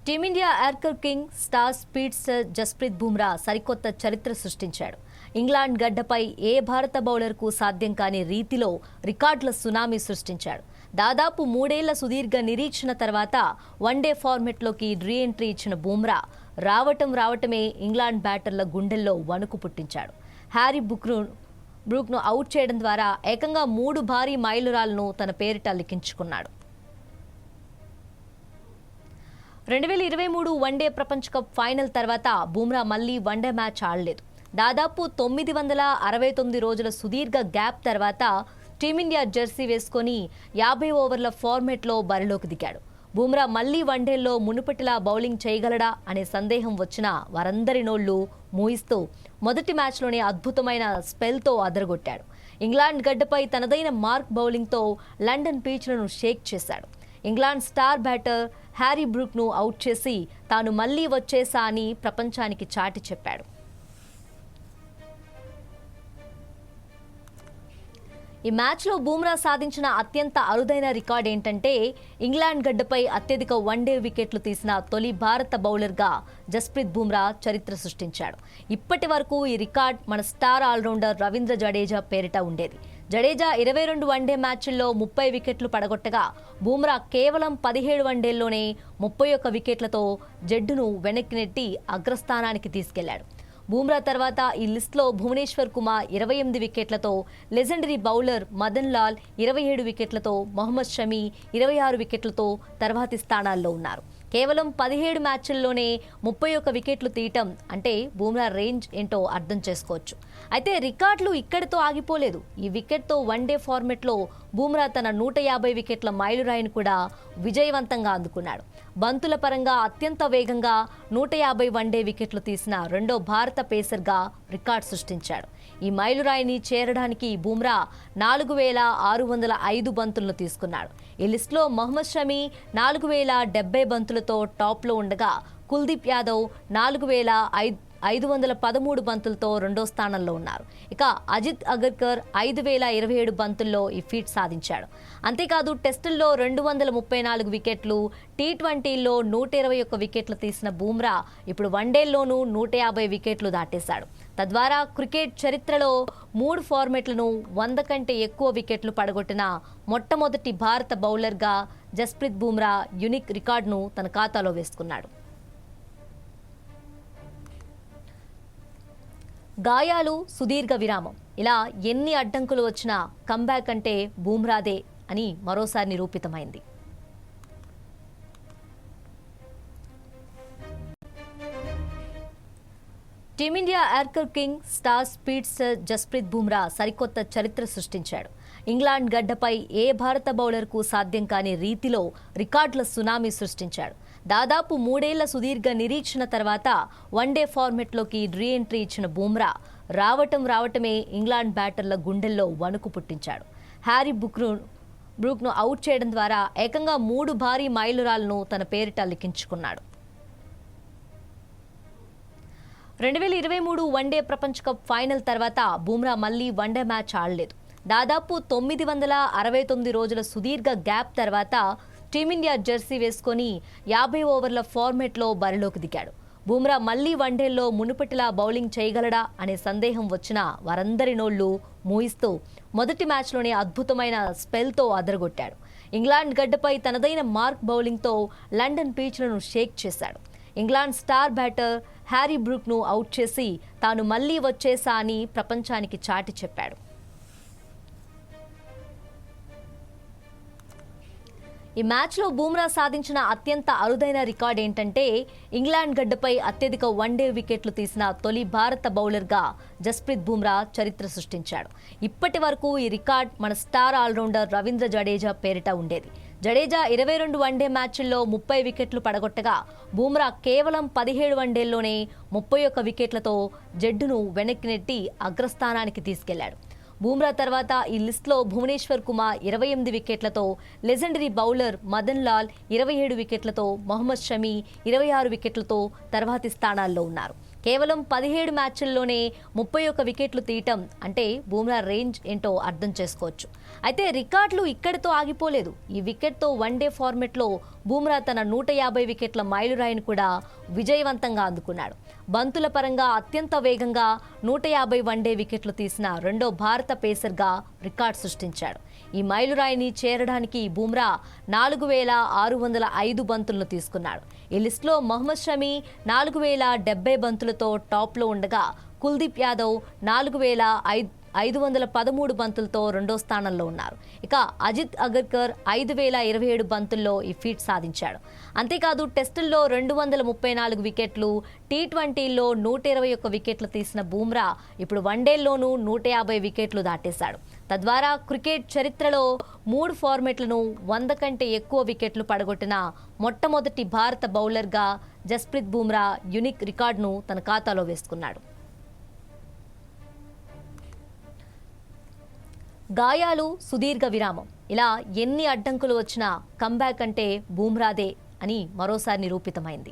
Team India yorker king star speedster Jasprit Bumrah సరికొత్త చరిత్ర సృష్టించాడు. ఇంగ్లాండ్ గడ్డపై ఏ భారత బౌలర్కు సాధ్యం కాని రీతిలో రికార్డుల సునామీ సృష్టించాడు. దాదాపు 3 ఏళ్ల సుదీర్ఘ నిరీక్షణ తర్వాత వన్డే ఫార్మెట్లోకి రీ ఎంట్రీ ఇచ్చిన బుమ్రా రావటమే ఇంగ్లాండ్ బ్యాటర్ల గుండెల్లో వణుకు పుట్టించాడు. హ్యారీ బ్రూక్ను అవుట్ చేయడం ద్వారా ఏకంగా 3 భారీ మైలురాళ్లను తన పేరిట లిఖించుకున్నాడు. 2023 వన్డే ప్రపంచ కప్ ఫైనల్ తర్వాత బుమ్రా మళ్లీ వన్డే మ్యాచ్ ఆడలేదు. దాదాపు 969 రోజుల సుదీర్ఘ గ్యాప్ తర్వాత టీమిండియా జెర్సీ వేసుకొని 50 ఓవర్ల ఫార్మెట్లో బరిలోకి దిగాడు. బుమ్రా మళ్లీ వన్డేల్లో మునుపటిలా బౌలింగ్ చేయగలడా అనే సందేహం వచ్చినా వారందరి నోళ్లు మూయిస్తూ మొదటి మ్యాచ్లోనే అద్భుతమైన స్పెల్తో అదరగొట్టాడు. ఇంగ్లాండ్ గడ్డపై తనదైన మార్క్ బౌలింగ్తో లండన్ పిచ్లను షేక్ చేశాడు. ఇంగ్లాండ్ స్టార్ బ్యాటర్ హ్యారీ బ్రూక్ను అవుట్ చేసి తాను మళ్లీ వచ్చేసా అని ప్రపంచానికి చాటి చెప్పాడు. ఈ మ్యాచ్లో బుమ్రా సాధించిన అత్యంత అరుదైన రికార్డ్ ఏంటంటే ఇంగ్లాండ్ గడ్డపై అత్యధిక వన్డే వికెట్లు తీసిన తొలి భారత బౌలర్గా జస్ప్రీత్ బుమ్రా చరిత్ర సృష్టించాడు. ఇప్పటి వరకు ఈ రికార్డ్ మన స్టార్ ఆల్రౌండర్ రవీంద్ర జడేజా పేరిట ఉండేది. జడేజా 22 వన్డే మ్యాచ్ల్లో 30 వికెట్లు పడగొట్టగా బుమ్రా కేవలం 17 వన్డేల్లోనే 31 వికెట్లతో జట్టును వెనక్కి నెట్టి అగ్రస్థానానికి తీసుకెళ్లాడు. బుమ్రా తర్వాత ఈ లిస్టులో భువనేశ్వర్ కుమార్ 28 వికెట్లతో, లెజెండరీ బౌలర్ మదన్ లాల్ 27 వికెట్లతో, మొహమ్మద్ షమీ 26 వికెట్లతో తర్వాతి స్థానాల్లో ఉన్నారు. కేవలం 17 మ్యాచ్ల్లోనే 31 వికెట్లు తీయటం అంటే బుమ్రా రేంజ్ ఏంటో అర్థం చేసుకోవచ్చు. అయితే రికార్డులు ఇక్కడితో ఆగిపోలేదు. ఈ వికెట్తో వన్డే ఫార్మెట్లో బుమ్రా తన 150 వికెట్ల మైలురాయిని కూడా విజయవంతంగా అందుకున్నాడు. బంతుల పరంగా అత్యంత వేగంగా 150 వన్డే వికెట్లు తీసిన రెండో భారత పేసర్గా రికార్డు సృష్టించాడు. ఈ మైలురాయిని చేరడానికి బుమ్రా 4605 బంతులను తీసుకున్నాడు. ఈ లిస్టులో మొహమ్మద్ షమీ 4070 బంతులతో టాప్లో ఉండగా కుల్దీప్ యాదవ్ 4513 బంతులతో రెండో స్థానంలో ఉన్నారు. ఇక అజిత్ అగర్కర్ 5027 బంతుల్లో ఈ ఫీట్ సాధించాడు. అంతేకాదు టెస్టుల్లో 234 వికెట్లు, టీ20ల్లో 121 వికెట్లు తీసిన బుమ్రా ఇప్పుడు వన్డేల్లోనూ 150 వికెట్లు దాటేశాడు. తద్వారా క్రికెట్ చరిత్రలో 3 ఫార్మెట్లను 100 కంటే ఎక్కువ వికెట్లు పడగొట్టిన మొట్టమొదటి భారత బౌలర్గా జస్ప్రీత్ బుమ్రా యునిక్ రికార్డును తన ఖాతాలో వేసుకున్నాడు. గాయాలు, సుదీర్ఘ విరామం, ఇలా ఎన్ని అడ్డంకులు వచ్చినా కంబ్యాక్ అంటే బుమ్రాదే అని మరోసారి నిరూపితమైంది. Team India yorker king star speedster Jasprit Bumrah సరికొత్త చరిత్ర సృష్టించాడు. ఇంగ్లాండ్ గడ్డపై ఏ భారత బౌలర్కు సాధ్యం కాని రీతిలో రికార్డుల సునామీ సృష్టించాడు. దాదాపు 3 ఏళ్ల సుదీర్ఘ నిరీక్షణ తర్వాత వన్డే ఫార్మెట్లోకి రీ ఎంట్రీ ఇచ్చిన బుమ్రా రావటమే ఇంగ్లాండ్ బ్యాటర్ల గుండెల్లో వణుకు పుట్టించాడు. హ్యారీ బ్రూక్ను అవుట్ చేయడం ద్వారా ఏకంగా 3 భారీ మైలురాళ్లను తన పేరిట లిఖించుకున్నాడు. 2023 వన్డే ప్రపంచ కప్ ఫైనల్ తర్వాత బుమ్రా మళ్లీ వన్డే మ్యాచ్ ఆడలేదు. దాదాపు 969 రోజుల సుదీర్ఘ గ్యాప్ తర్వాత టీమిండియా జెర్సీ వేసుకొని 50 ఓవర్ల ఫార్మెట్లో బరిలోకి దిగాడు. బుమ్రా మళ్లీ వన్డేల్లో మునుపటిలా బౌలింగ్ చేయగలడా అనే సందేహం వచ్చినా వారందరి నోళ్లు మూయిస్తూ మొదటి మ్యాచ్లోనే అద్భుతమైన స్పెల్తో అదరగొట్టాడు. ఇంగ్లాండ్ గడ్డపై తనదైన మార్క్ బౌలింగ్తో లండన్ పిచ్లను షేక్ చేశాడు. ఇంగ్లాండ్ స్టార్ బ్యాటర్ హ్యారీ బ్రూక్ను అవుట్ చేసి తాను మళ్లీ వచ్చేసా అని ప్రపంచానికి చాటి చెప్పాడు. ఈ మ్యాచ్లో బుమ్రా సాధించిన అత్యంత అరుదైన రికార్డ్ ఏంటంటే ఇంగ్లాండ్ గడ్డపై అత్యధిక వన్డే వికెట్లు తీసిన తొలి భారత బౌలర్గా జస్ప్రీత్ బుమ్రా చరిత్ర సృష్టించాడు. ఇప్పటి వరకు ఈ రికార్డ్ మన స్టార్ ఆల్రౌండర్ రవీంద్ర జడేజా పేరిట ఉండేది. జడేజా 22 వన్డే మ్యాచ్ల్లో 30 వికెట్లు పడగొట్టగా బుమ్రా కేవలం 17 వన్డేల్లోనే 31 వికెట్లతో జట్టును వెనక్కి నెట్టి అగ్రస్థానానికి తీసుకెళ్లాడు. బుమ్రా తర్వాత ఈ లిస్టులో భువనేశ్వర్ కుమార్ 28 వికెట్లతో, లెజెండరీ బౌలర్ మదన్ లాల్ 27 వికెట్లతో, మొహమ్మద్ షమీ 26 వికెట్లతో తర్వాతి స్థానాల్లో ఉన్నారు. కేవలం 17 మ్యాచ్ల్లోనే 31 వికెట్లు తీయటం అంటే బూమ్రా రేంజ్ ఏంటో అర్థం చేసుకోవచ్చు. అయితే రికార్డులు ఇక్కడితో ఆగిపోలేదు. ఈ వికెట్తో వన్డే ఫార్మెట్లో బూమ్రా తన 150 వికెట్ల మైలురాయిని కూడా విజయవంతంగా అందుకున్నాడు. బంతుల పరంగా అత్యంత వేగంగా 150 వన్డే వికెట్లు తీసిన రెండో భారత పేసర్గా రికార్డు సృష్టించాడు. ఈ మైలురాయిని చేరడానికి బూమ్రా 4,605 బంతులను తీసుకున్నాడు. ఈ లిస్టులో మహ్మద్ షమి 4,070 బంతులతో టాప్లో ఉండగా కుల్దీప్ యాదవ్ 4,513 బంతులతో రెండో స్థానంలో ఉన్నారు. ఇక అజిత్ అగర్కర్ 5,027 బంతుల్లో ఈ ఫీట్ సాధించాడు. అంతేకాదు టెస్టుల్లో 234 వికెట్లు, టీ20లో 121 వికెట్లు తీసిన బూమ్రా ఇప్పుడు వన్డేల్లోనూ 150 వికెట్లు దాటేశాడు. తద్వారా క్రికెట్ చరిత్రలో 3 ఫార్మెట్లను 100 కంటే ఎక్కువ వికెట్లు పడగొట్టిన మొట్టమొదటి భారత బౌలర్గా జస్ప్రీత్ బూమ్రా యూనిక్ రికార్డును తన ఖాతాలో వేసుకున్నాడు. గాయాలు, సుదీర్ఘ విరామం, ఇలా ఎన్ని అడ్డంకులు వచ్చినా కంబ్యాక్ అంటే బూమ్రాదే అని మరోసారి నిరూపితమైంది.